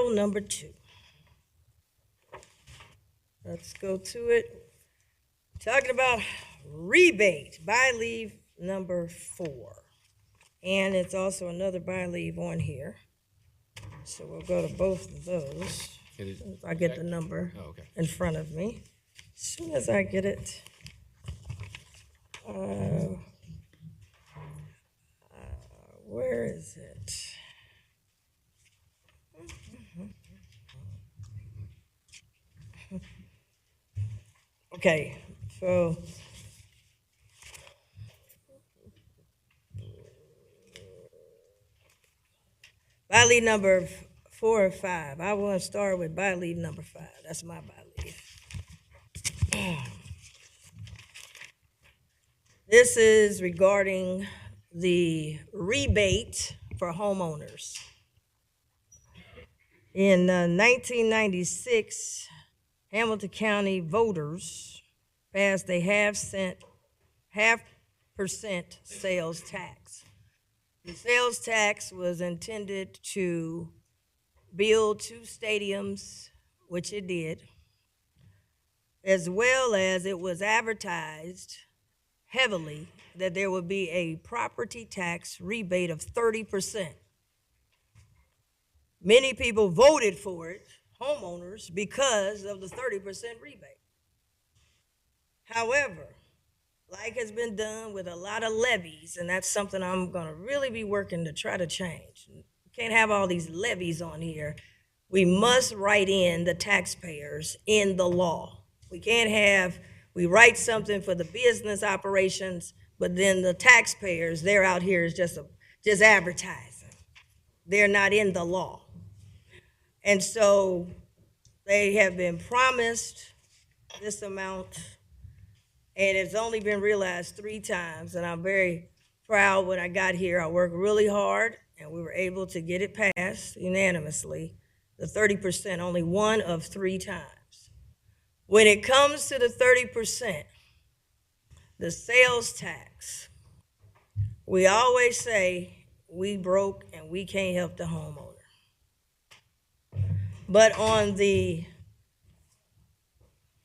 battle number 2. Let's go to it. Talking about rebate, buy leave number 4. And it's also another buy leave on here. So we'll go to both of those. If I get the number in front of me. As soon as I get it. Where is it? Okay, so buy leave number 4 or 5. I want to start with buy leave number 5. That's my buy leave. This is regarding the rebate for homeowners. In 1996, Hamilton County voters passed a half percent sales tax. The sales tax was intended to build 2 stadiums, which it did, as well as it was advertised heavily that there would be a property tax rebate of 30%. Many people voted for it, homeowners, because of the 30% rebate. However, like has been done with a lot of levies, and that's something I'm going to really be working to try to change. We can't have all these levies on here. We must write in the taxpayers in the law. We can't have, we write something for the business operations, but then the taxpayers, they're out here is just advertising. They're not in the law. And so they have been promised this amount, and it's only been realized 3 times. And I'm very proud when I got here. I worked really hard, and we were able to get it passed unanimously, the 30%, only 1 of 3 times. When it comes to the 30%, the sales tax, we always say we broke and we can't help the homeowner. But on the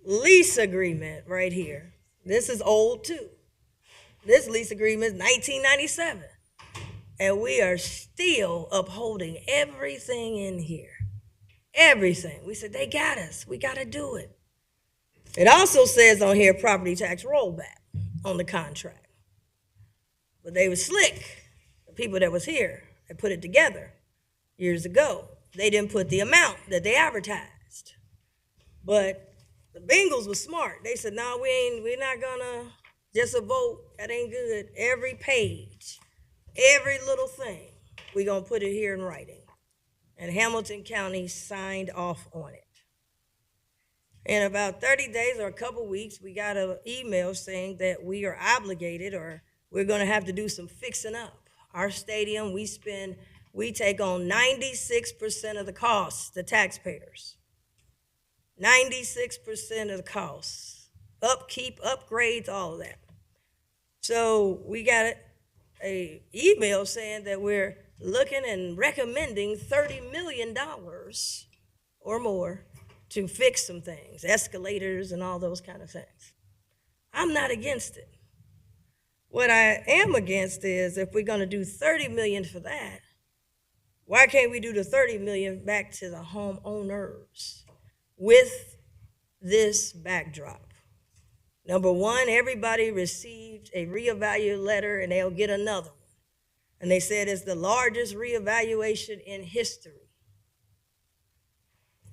lease agreement right here, this is old too. This lease agreement is 1997. And we are still upholding everything in here. Everything. We said, they got us. We got to do it. It also says on here property tax rollback on the contract. But they were slick. The people that was here that put it together years ago. They didn't put the amount that they advertised. But the Bengals was smart. They said, no, we're not gonna just a vote. That ain't good. Every page, every little thing, we're gonna put it here in writing. And Hamilton County signed off on it. In about 30 days or a couple weeks, we got an email saying that we are obligated or we're gonna have to do some fixing up. Our stadium, we take on 96% of the costs, the taxpayers. 96% of the costs. Upkeep, upgrades, all of that. So we got an email saying that we're looking and recommending $30 million or more to fix some things, escalators and all those kind of things. I'm not against it. What I am against is if we're going to do $30 million for that, why can't we do the $30 million back to the homeowners with this backdrop? Number one, everybody received a reevaluation letter and they'll get another one. And they said it's the largest reevaluation in history.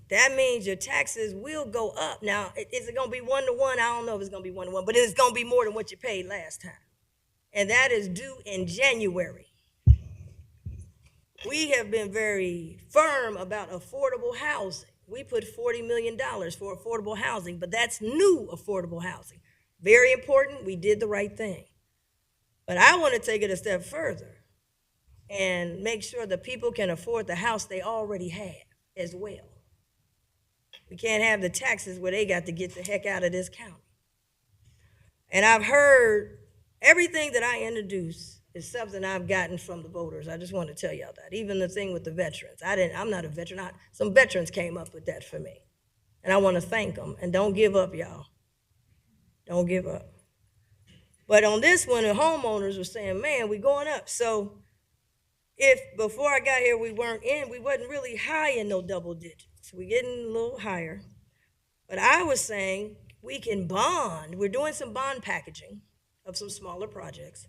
That means your taxes will go up. Now, is it going to be 1-to-1? I don't know if it's going to be 1-to-1, but it's going to be more than what you paid last time. And that is due in January. We have been very firm about affordable housing. We put $40 million for affordable housing, but that's new affordable housing. Very important. We did the right thing. But I want to take it a step further and make sure that people can afford the house they already have as well. We can't have the taxes where they got to get the heck out of this county. And I've heard everything that I introduce is something I've gotten from the voters. I just want to tell y'all that. Even the thing with the veterans. I'm not a veteran. Some veterans came up with that for me. And I want to thank them. And don't give up, y'all. Don't give up. But on this one, the homeowners were saying, man, we going up. So if before I got here we wasn't really high in no double digits. We're getting a little higher. But I was saying we can bond. We're doing some bond packaging of some smaller projects.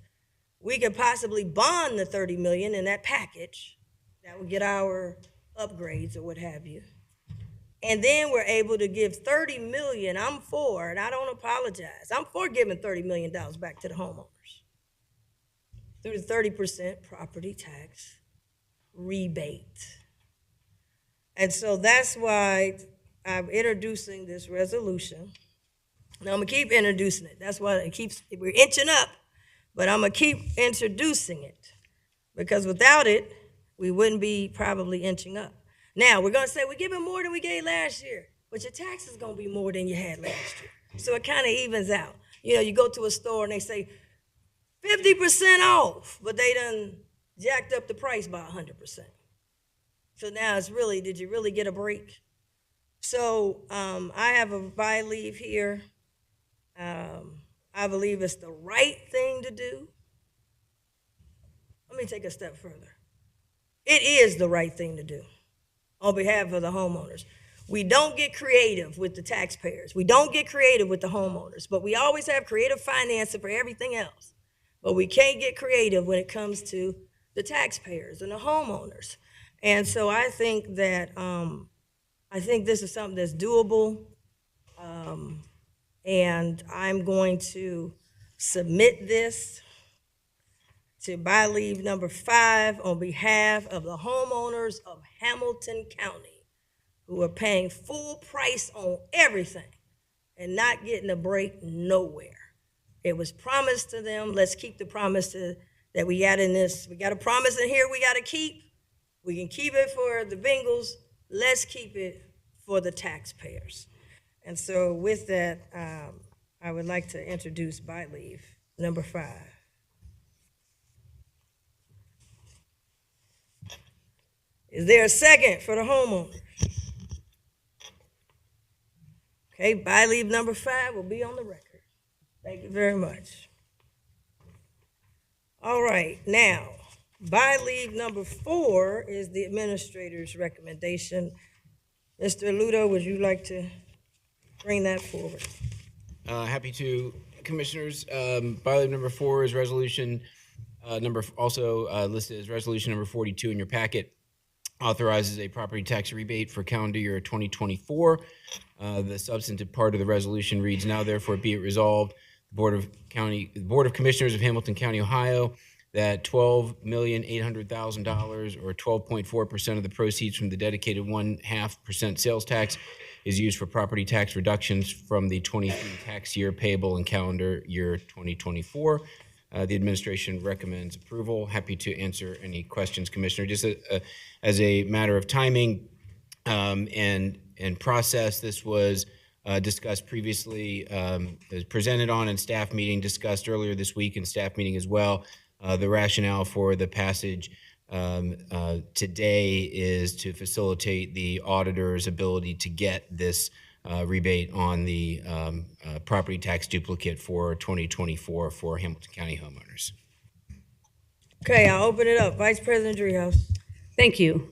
We could possibly bond the 30 million in that package that would get our upgrades or what have you. And then we're able to give 30 million. I'm for, and I don't apologize. I'm for giving $30 million back to the homeowners through the 30% property tax rebate. And so that's why I'm introducing this resolution. Now I'm gonna keep introducing it. That's why we're inching up, but I'm gonna keep introducing it because without it, we wouldn't be probably inching up. Now we're gonna say we're giving more than we gave last year, but your tax is gonna be more than you had last year. So it kind of evens out. You know, you go to a store and they say 50% off, but they done jacked up the price by 100%. So now it's really, did you really get a break? So I have a buy leave here. I believe it's the right thing to do. Let me take a step further. It is the right thing to do on behalf of the homeowners. We don't get creative with the taxpayers. We don't get creative with the homeowners, but we always have creative financing for everything else. But we can't get creative when it comes to the taxpayers and the homeowners. And so I think that this is something that's doable. And I'm going to submit this to buy leave number 5 on behalf of the homeowners of Hamilton County who are paying full price on everything and not getting a break nowhere. It was promised to them. Let's keep the promise that we got in this. We got a promise in here we got to keep. We can keep it for the Bengals. Let's keep it for the taxpayers. And so with that, I would like to introduce buy leave number 5. Is there a second for the homeowners? Okay, buy leave number 5 will be on the record. Thank you very much. All right, now, buy leave number 4 is the administrator's recommendation. Mr. Ludo, would you like to bring that forward? Happy to, Commissioners. Buy leave number 4 is resolution listed as resolution number 42 in your packet. Authorizes a property tax rebate for calendar year 2024. The substantive part of the resolution reads, now therefore be it resolved, the Board of Commissioners of Hamilton County, Ohio, that $12,800,000 or 12.4% of the proceeds from the dedicated 0.5% sales tax is used for property tax reductions from the 23 tax year payable in calendar year 2024. The administration recommends approval. Happy to answer any questions, Commissioner. Just as a matter of timing and process, this was discussed previously, was presented on in staff meeting, discussed earlier this week in staff meeting as well. The rationale for the passage today is to facilitate the auditor's ability to get this rebate on the property tax duplicate for 2024 for Hamilton County homeowners. Okay, I'll open it up. Vice President Driehaus. Thank you.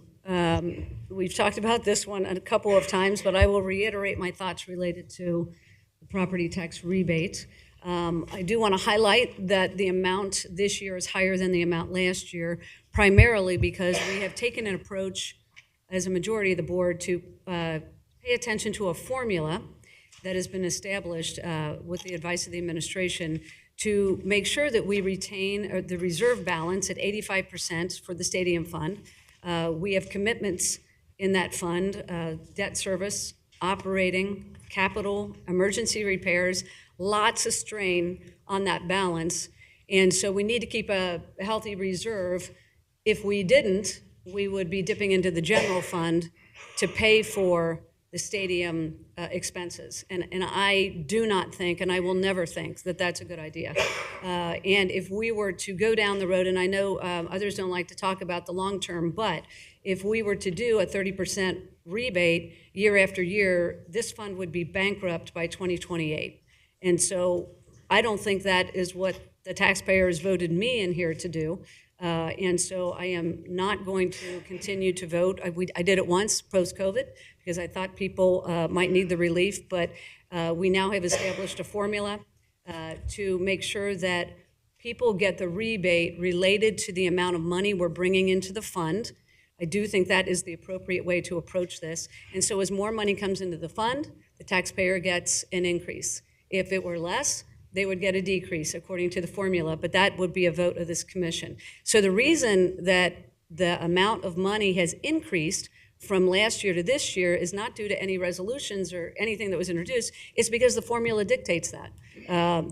We've talked about this one a couple of times, but I will reiterate my thoughts related to the property tax rebate. I do want to highlight that the amount this year is higher than the amount last year, primarily because we have taken an approach as a majority of the board to pay attention to a formula that has been established with the advice of the administration to make sure that we retain the reserve balance at 85% for the stadium fund. We have commitments in that fund, debt service, operating, capital, emergency repairs, lots of strain on that balance. And so we need to keep a healthy reserve. If we didn't, we would be dipping into the general fund to pay for the stadium expenses. And I do not think, and I will never think, that that's a good idea. And if we were to go down the road, and I know others don't like to talk about the long term, but if we were to do a 30% rebate year after year, this fund would be bankrupt by 2028. And so I don't think that is what the taxpayers voted me in here to do. And so I am not going to continue to vote. I did it once post-COVID because I thought people might need the relief, but we now have established a formula to make sure that people get the rebate related to the amount of money we're bringing into the fund. I do think that is the appropriate way to approach this. And so as more money comes into the fund, the taxpayer gets an increase. If it were less, they would get a decrease according to the formula, but that would be a vote of this commission. So the reason that the amount of money has increased from last year to this year is not due to any resolutions or anything that was introduced. It's because the formula dictates that,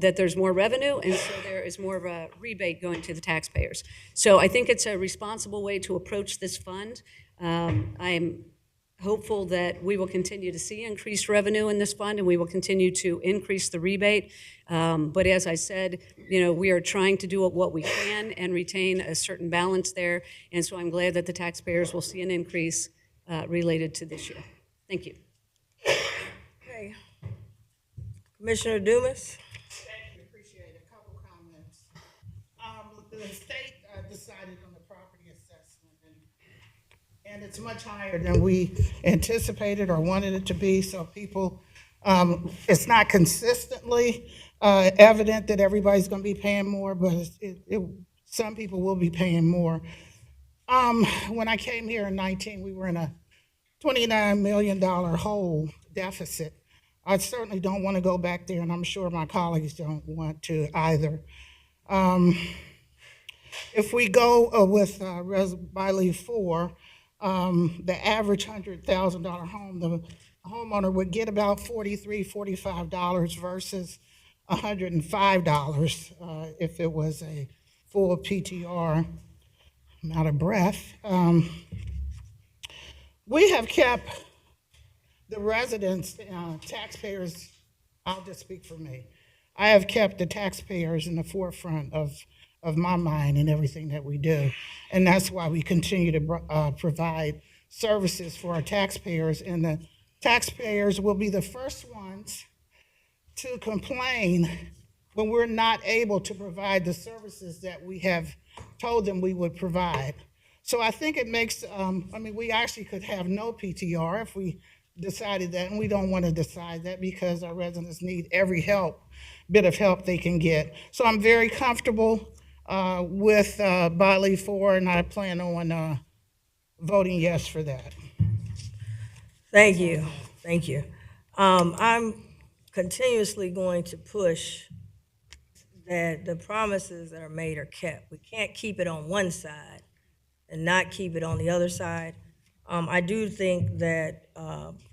that there's more revenue, and so there is more of a rebate going to the taxpayers. So I think it's a responsible way to approach this fund. I'm hopeful that we will continue to see increased revenue in this fund, and we will continue to increase the rebate. But as I said, we are trying to do what we can and retain a certain balance there. And so I'm glad that the taxpayers will see an increase related to this year. Thank you. Okay. Commissioner Dumas? Thank you, appreciate it. A couple comments. The state decided on the property assessment, and it's much higher than we anticipated or wanted it to be, so people, it's not consistently evident that everybody's gonna be paying more, but some people will be paying more. When I came here in 19, we were in a $29 million hole deficit. I certainly don't want to go back there, and I'm sure my colleagues don't want to either. If we go with Rebate 4, the average $100,000 home, the homeowner would get about $43, $45 versus $105 if it was a full PTR. I'm out of breath. We have kept the residents, taxpayers, I'll just speak for me. I have kept the taxpayers in the forefront of my mind and everything that we do. And that's why we continue to provide services for our taxpayers. And the taxpayers will be the first ones to complain when we're not able to provide the services that we have told them we would provide. So I think it makes, we actually could have no PTR if we decided that, and we don't want to decide that because our residents need every bit of help they can get. So I'm very comfortable with Rebate 4, and I plan on voting yes for that. Thank you. Thank you. I'm continuously going to push that the promises that are made are kept. We can't keep it on one side and not keep it on the other side. I do think that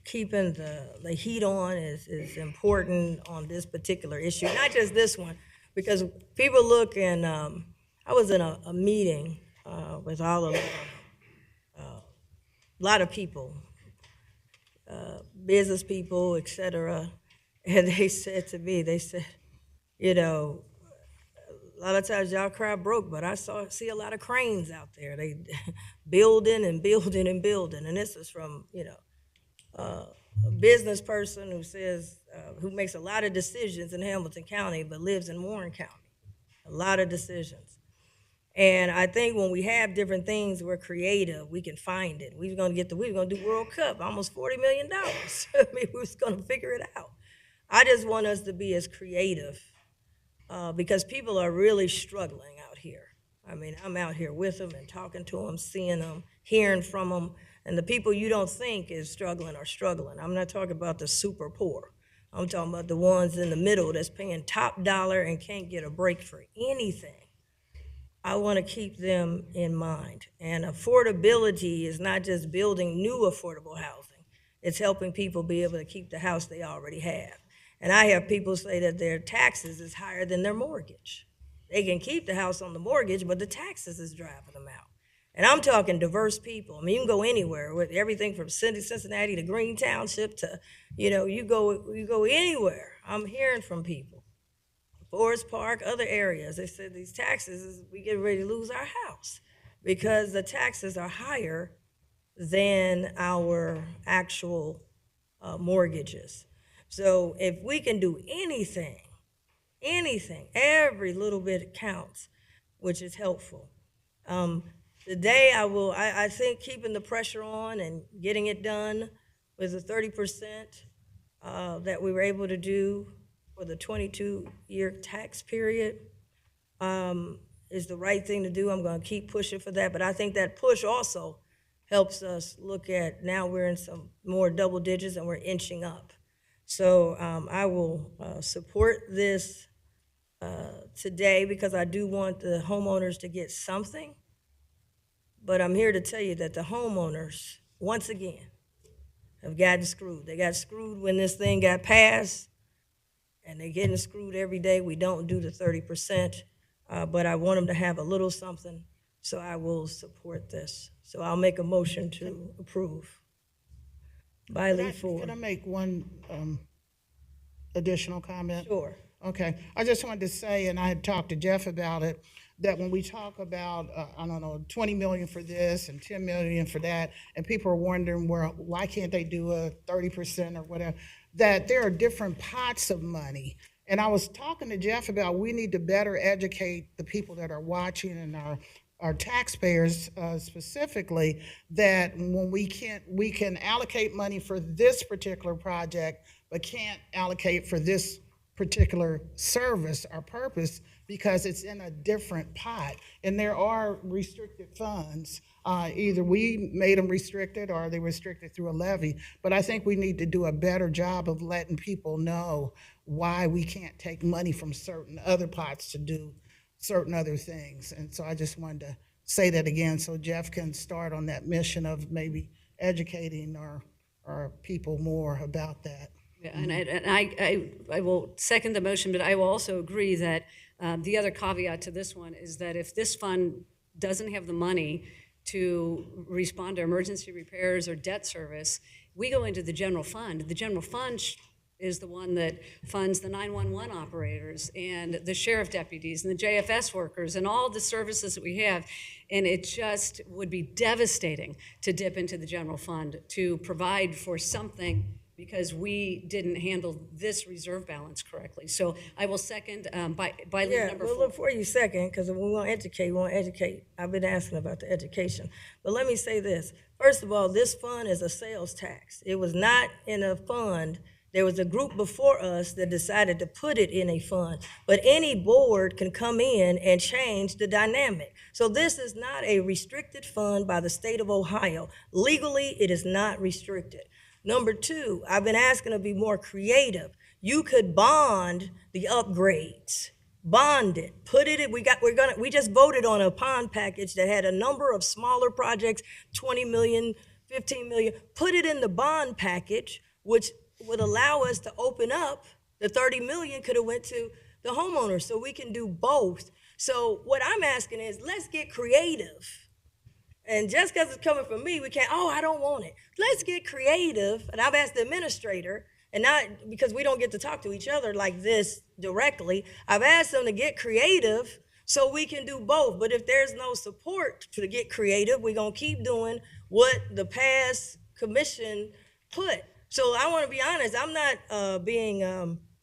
keeping the heat on is important on this particular issue, not just this one, because people look and I was in a meeting with a lot of people, business people, et cetera, and they said to me, a lot of times y'all cry broke, but I see a lot of cranes out there. They building and building and building. And this is from, a business person who says, who makes a lot of decisions in Hamilton County, but lives in Warren County. A lot of decisions. And I think when we have different things, we're creative, we can find it. We were gonna do World Cup, almost $40 million. I mean, we was gonna figure it out. I just want us to be as creative because people are really struggling out here. I mean, I'm out here with them and talking to them, seeing them, hearing from them, and the people you don't think is struggling are struggling. I'm not talking about the super poor. I'm talking about the ones in the middle that's paying top dollar and can't get a break for anything. I want to keep them in mind. And affordability is not just building new affordable housing. It's helping people be able to keep the house they already have. And I have people say that their taxes is higher than their mortgage. They can keep the house on the mortgage, but the taxes is driving them out. And I'm talking diverse people. I mean, you can go anywhere with everything from Cincinnati to Green Township to, you go anywhere. I'm hearing from people. Forest Park, other areas. They said these taxes, we get ready to lose our house because the taxes are higher than our actual mortgages. So if we can do anything, every little bit counts, which is helpful. Today I think keeping the pressure on and getting it done with the 30% that we were able to do for the 22-year tax period is the right thing to do. I'm going to keep pushing for that, but I think that push also helps us look at now we're in some more double digits and we're inching up. So I will support this today because I do want the homeowners to get something, but I'm here to tell you that the homeowners, once again, have gotten screwed. They got screwed when this thing got passed, and they're getting screwed every day. We don't do the 30%, but I want them to have a little something, so I will support this. So I'll make a motion to approve. By Lee Ford. Can I make one additional comment? Sure. Okay, I just wanted to say, and I had talked to Jeff about it, that when we talk about, 20 million for this and 10 million for that, and people are wondering, why can't they do a 30% or whatever, that there are different pots of money. And I was talking to Jeff about we need to better educate the people that are watching and our taxpayers specifically, that when we can allocate money for this particular project, but can't allocate for this particular service or purpose because it's in a different pot. And there are restricted funds. Either we made them restricted or they restricted through a levy. But I think we need to do a better job of letting people know why we can't take money from certain other pots to do certain other things. And so I just wanted to say that again so Jeff can start on that mission of maybe educating our people more about that. Yeah, and I will second the motion, but I will also agree that the other caveat to this one is that if this fund doesn't have the money to respond to emergency repairs or debt service, we go into the general fund. The general fund is the one that funds the 911 operators and the sheriff deputies and the JFS workers and all the services that we have. And it just would be devastating to dip into the general fund to provide for something because we didn't handle this reserve balance correctly. So I will second by number 4. Well, before you second, because we want to educate. I've been asking about the education. But let me say this. First of all, this fund is a sales tax. It was not in a fund. There was a group before us that decided to put it in a fund. But any board can come in and change the dynamic. So this is not a restricted fund by the state of Ohio. Legally, it is not restricted. Number 2, I've been asking to be more creative. You could bond the upgrades, bond it, put it in. We just voted on a bond package that had a number of smaller projects, 20 million, 15 million. Put it in the bond package, which would allow us to open up. The 30 million could have went to the homeowners, so we can do both. So what I'm asking is, let's get creative. And just because it's coming from me, we can't, I don't want it. Let's get creative. And I've asked the administrator, and not because we don't get to talk to each other like this directly, I've asked them to get creative so we can do both. But if there's no support to get creative, we're going to keep doing what the past commission put. So I want to be honest, I'm not being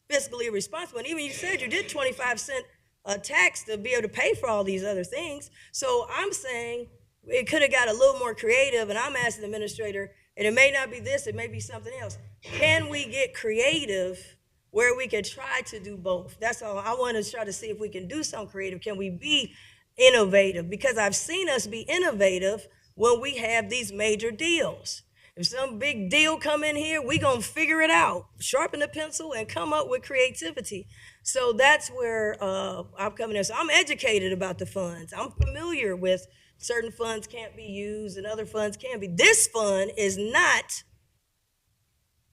fiscally responsible. And even you said you did 25-cent tax to be able to pay for all these other things. So I'm saying, it could have got a little more creative, and I'm asking the administrator, and it may not be this, it may be something else. Can we get creative where we can try to do both? That's all. I want to try to see if we can do something creative. Can we be innovative? Because I've seen us be innovative when we have these major deals. If some big deal come in here, we gonna figure it out, sharpen the pencil and come up with creativity. So that's where I'm coming in. So I'm educated about the funds. I'm familiar with certain funds can't be used and other funds can be. This fund is not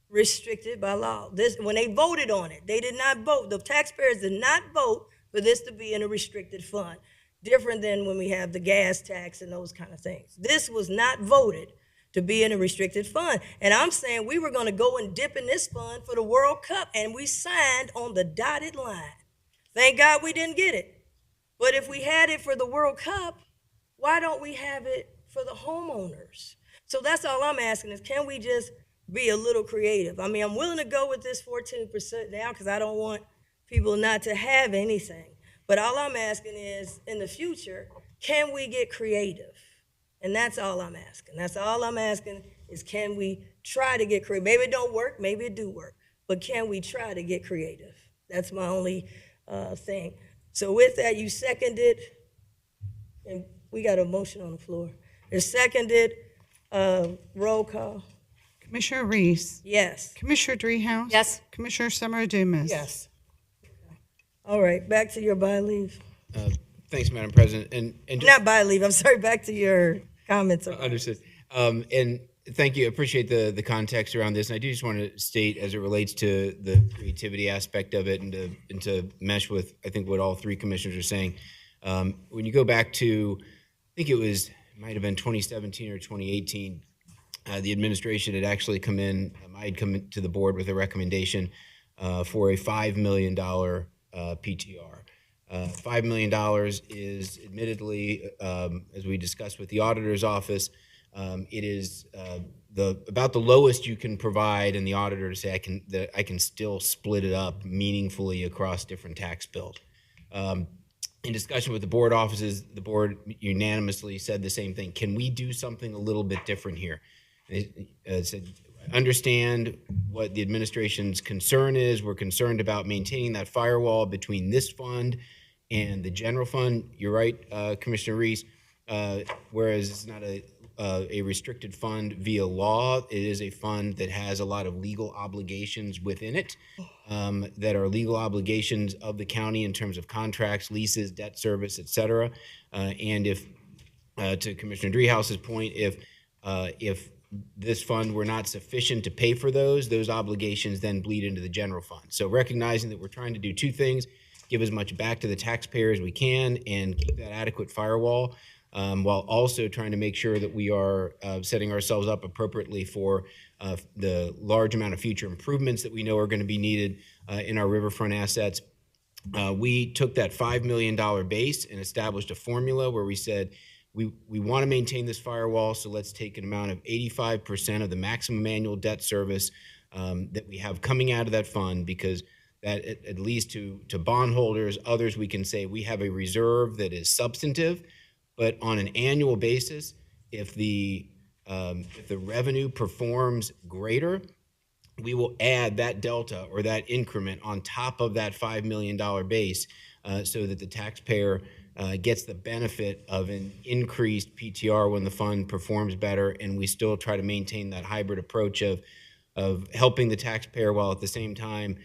restricted by law. When they voted on it, they did not vote. The taxpayers did not vote for this to be in a restricted fund. different than when we have the gas tax and those kind of things. This was not voted to be in a restricted fund. And I'm saying we were going to go and dip in this fund for the World Cup, and we signed on the dotted line. Thank God we didn't get it. But if we had it for the World Cup, why don't we have it for the homeowners? So that's all I'm asking is, can we just be a little creative? I mean, I'm willing to go with this 14% now because I don't want people not to have anything. But all I'm asking is, in the future, can we get creative? And that's all I'm asking. That's all I'm asking is, can we try to get creative? Maybe it don't work, maybe it do work, but can we try to get creative? That's my only thing. So with that, you seconded, and we got a motion on the floor. It's seconded, roll call. Commissioner Reece. Yes. Commissioner Dreehouse. Yes. Commissioner Summer Dumas. Yes. All right, back to your by leave. Thanks, Madam President. And just, Not by leave, I'm sorry, back to your comments. understood. And thank you. I appreciate the context around this. And I do just want to state, as it relates to the creativity aspect of it, and to mesh with, I think, what all three commissioners are saying. When you go back to, I think it might have been 2017 or 2018, the administration had actually come in. I had come to the board with a recommendation for a $5 million PTR. $5 million is admittedly, as we discussed with the auditor's office, it is about the lowest you can provide, and the auditor to say I can still split it up meaningfully across different tax bills. In discussion with the board offices, the board unanimously said the same thing. Can we do something a little bit different here? It said, understand what the administration's concern is. We're concerned about maintaining that firewall between this fund and the general fund. You're right, Commissioner Reece. Whereas it's not a restricted fund via law, it is a fund that has a lot of legal obligations within it, that are legal obligations of the county in terms of contracts, leases, debt service, et cetera. And if, to Commissioner Dreehouse's point, if this fund were not sufficient to pay for those obligations then bleed into the general fund. So recognizing that we're trying to do two things, give as much back to the taxpayer as we can and keep that adequate firewall, while also trying to make sure that we are setting ourselves up appropriately for the large amount of future improvements that we know are going to be needed in our riverfront assets. We took that $5 million base and established a formula where we said, we want to maintain this firewall, so let's take an amount of 85% of the maximum annual debt service that we have coming out of that fund, because that, at least to bondholders, others, we can say we have a reserve that is substantive, but on an annual basis, if the revenue performs greater, we will add that delta or that increment on top of that $5 million base, so that the taxpayer gets the benefit of an increased PTR when the fund performs better, and we still try to maintain that hybrid approach of helping the taxpayer while at the same time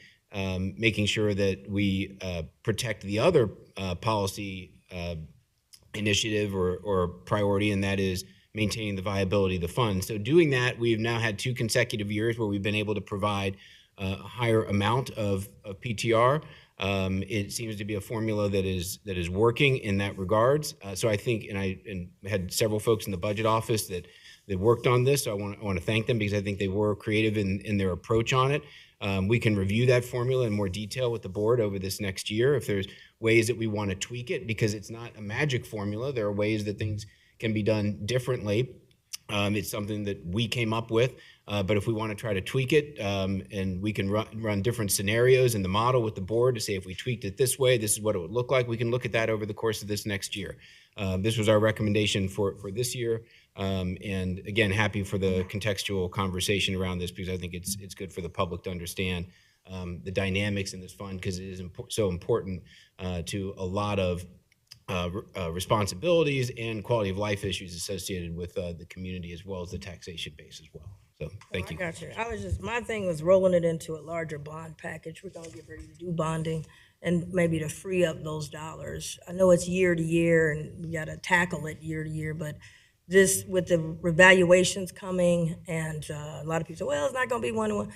making sure that we protect the other policy initiative or priority, and that is maintaining the viability of the fund. So doing that, we've now had 2 consecutive years where we've been able to provide a higher amount of PTR. It seems to be a formula that is working in that regards. So I think, and I had several folks in the budget office that worked on this. So I want to thank them, because I think they were creative in their approach on it. We can review that formula in more detail with the board over this next year if there's ways that we want to tweak it, because it's not a magic formula. There are ways that things can be done differently. It's something that we came up with, but if we want to try to tweak it, and we can run different scenarios in the model with the board to say, if we tweaked it this way, this is what it would look like. We can look at that over the course of this next year. This was our recommendation for this year. And again, happy for the contextual conversation around this, because I think it's good for the public to understand the dynamics in this fund, because it is so important to a lot of responsibilities and quality of life issues associated with the community, as well as the taxation base as well. So thank you. I got you. My thing was rolling it into a larger bond package. We're gonna get ready to do bonding, and maybe to free up those dollars. I know it's year to year and we gotta tackle it year to year, but this, with the revaluations coming, and a lot of people say, well, it's not gonna be 1-to-1.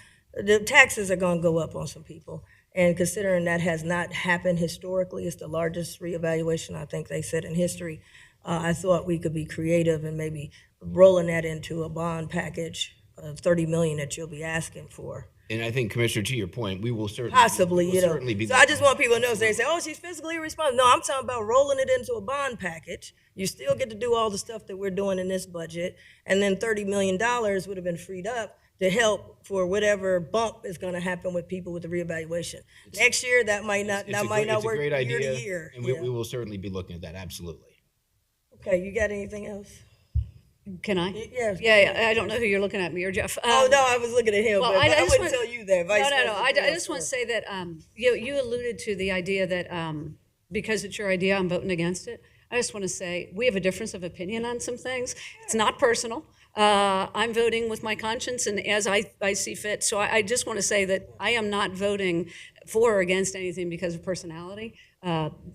The taxes are gonna go up on some people. And considering that has not happened historically, it's the largest reevaluation I think they said in history. I thought we could be creative and maybe rolling that into a bond package of 30 million that you'll be asking for. And I think, Commissioner, to your point, we will certainly Possibly, we'll you know. certainly be So I just want people to know, so they say, oh, she's fiscally responsible. No, I'm talking about rolling it into a bond package. You still get to do all the stuff that we're doing in this budget, and then $30 million would have been freed up to help for whatever bump is going to happen with people with the reevaluation. Next year, that might not it's work a great idea, year to year. and we will certainly be looking at that, absolutely. Okay, you got anything else? Can I? Yes. Yeah, I don't know who you're looking at, me or Jeff. Oh, no, I was looking at him, well, but I I just wouldn't want- tell you that. Vice No. President I just want to say that you alluded to the idea that because it's your idea, I'm voting against it. I just want to say we have a difference of opinion on some things. It's not personal. I'm voting with my conscience and as I see fit. So I just want to say that I am not voting for or against anything because of personality.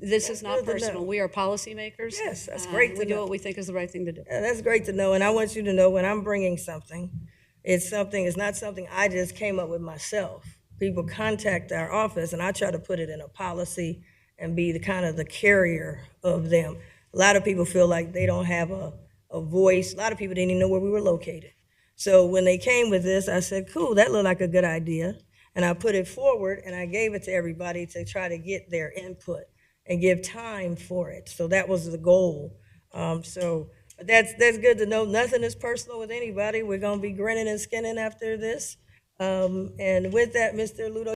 This is not good to personal. know. We are policymakers. Yes, that's great to We do know. what we think is the right thing to do. Yeah, that's great to know, and I want you to know when I'm bringing something, it's not something I just came up with myself. People contact our office, and I try to put it in a policy and be the kind of the carrier of them. A lot of people feel like they don't have a voice. A lot of people didn't even know where we were located. So when they came with this, I said, cool, that looked like a good idea. And I put it forward, and I gave it to everybody to try to get their input and give time for it. So that was the goal. But that's good to know. Nothing is personal with anybody. We're going to be grinning and skinning after this. And with that, Mr. Ludo,